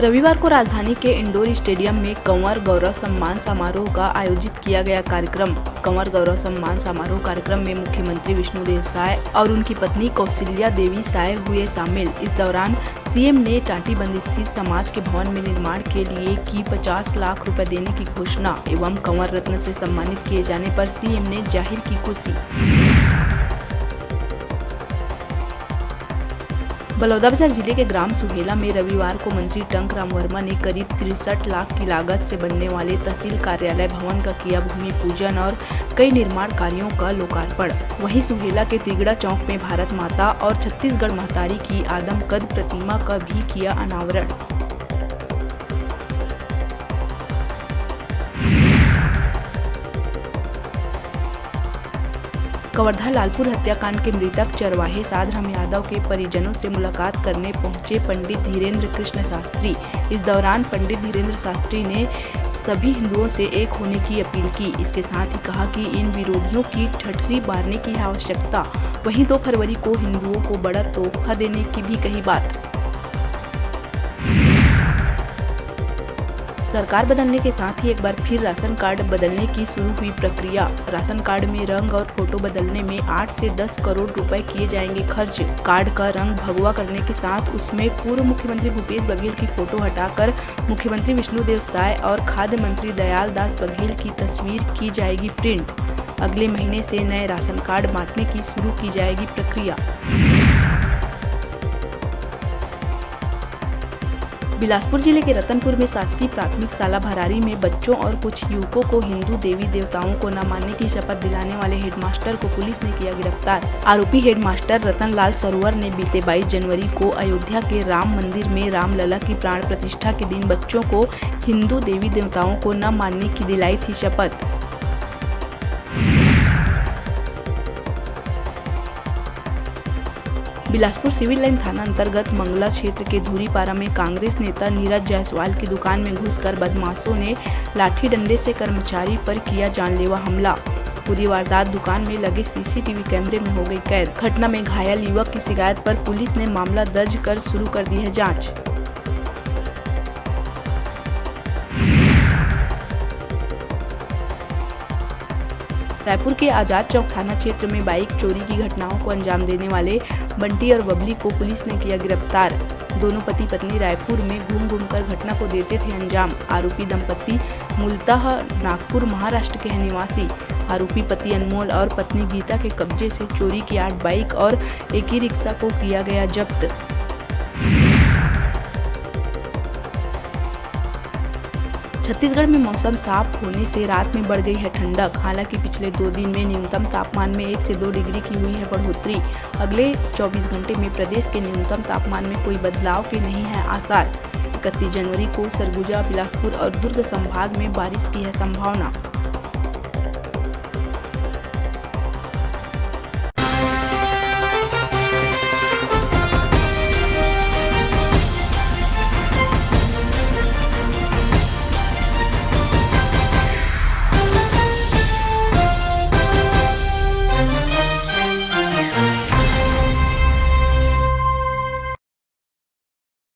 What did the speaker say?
रविवार को राजधानी के इंडोर स्टेडियम में कंवर गौरव सम्मान समारोह का आयोजित किया गया कार्यक्रम। कंवर गौरव सम्मान समारोह कार्यक्रम में मुख्यमंत्री विष्णुदेव साय और उनकी पत्नी कौशल्या देवी साय हुए शामिल। इस दौरान सीएम ने टाटीबंध स्थित समाज के भवन में निर्माण के लिए की 50 लाख रुपए देने की घोषणा एवं कंवर रत्न से सम्मानित किए जाने पर सीएम ने जाहिर की खुशी। बलौदाबाजार जिले के ग्राम सुहेला में रविवार को मंत्री टंकराम वर्मा ने करीब 63 लाख की लागत से बनने वाले तहसील कार्यालय भवन का किया भूमि पूजन और कई निर्माण कार्यों का लोकार्पण। वहीं सुहेला के तिगड़ा चौक में भारत माता और छत्तीसगढ़ महतारी की आदमकद प्रतिमा का भी किया अनावरण। कवर्धा लालपुर हत्याकांड के मृतक चरवाहे साधराम यादव के परिजनों से मुलाकात करने पहुंचे पंडित धीरेन्द्र कृष्ण शास्त्री। इस दौरान पंडित धीरेन्द्र शास्त्री ने सभी हिंदुओं से एक होने की अपील की। इसके साथ ही कहा कि इन विरोधियों की ठठरी बारने की है आवश्यकता। वहीं 2 फरवरी को हिंदुओं को बड़ा तोहफा देने की भी कही बात। सरकार बदलने के साथ ही एक बार फिर राशन कार्ड बदलने की शुरू हुई प्रक्रिया। राशन कार्ड में रंग और फोटो बदलने में 8 से 10 करोड़ रुपए किए जाएंगे खर्च। कार्ड का रंग भगवा करने के साथ उसमें पूर्व मुख्यमंत्री भूपेश बघेल की फोटो हटाकर मुख्यमंत्री विष्णुदेव साय और खाद्य मंत्री दयाल दास बघेल की तस्वीर की जाएगी प्रिंट। अगले महीने से नए राशन कार्ड बांटने की शुरू की जाएगी प्रक्रिया। बिलासपुर जिले के रतनपुर में शासकीय प्राथमिक शाला भरारी में बच्चों और कुछ युवकों को हिंदू देवी देवताओं को न मानने की शपथ दिलाने वाले हेडमास्टर को पुलिस ने किया गिरफ्तार। आरोपी हेडमास्टर रतनलाल सरोवर ने बीते 22 जनवरी को अयोध्या के राम मंदिर में रामलला की प्राण प्रतिष्ठा के दिन बच्चों को हिंदू देवी देवताओं को न मानने की दिलाई थी शपथ। बिलासपुर सिविल लाइन थाना अंतर्गत मंगला क्षेत्र के धूरीपारा में कांग्रेस नेता नीरज जायसवाल की दुकान में घुसकर बदमाशों ने लाठी डंडे से कर्मचारी पर किया जानलेवा हमला। पूरी वारदात दुकान में लगे सीसीटीवी कैमरे में हो गई कैद। घटना में घायल युवक की शिकायत पर पुलिस ने मामला दर्ज कर शुरू कर दी है जांच। रायपुर के आजाद चौक थाना क्षेत्र में बाइक चोरी की घटनाओं को अंजाम देने वाले बंटी और बबली को पुलिस ने किया गिरफ्तार। दोनों पति पत्नी रायपुर में घूम कर घटना को देते थे अंजाम। आरोपी दंपति मूलतः नागपुर महाराष्ट्र के हैं निवासी। आरोपी पति अनमोल और पत्नी गीता के कब्जे से चोरी की 8 बाइक और एक ही रिक्शा को किया गया जब्त। छत्तीसगढ़ में मौसम साफ होने से रात में बढ़ गई है ठंडक। हालांकि पिछले 2 दिन में न्यूनतम तापमान में 1 से 2 डिग्री की हुई है बढ़ोतरी। अगले 24 घंटे में प्रदेश के न्यूनतम तापमान में कोई बदलाव के नहीं है आसार। 31 जनवरी को सरगुजा, बिलासपुर और दुर्ग संभाग में बारिश की है संभावना।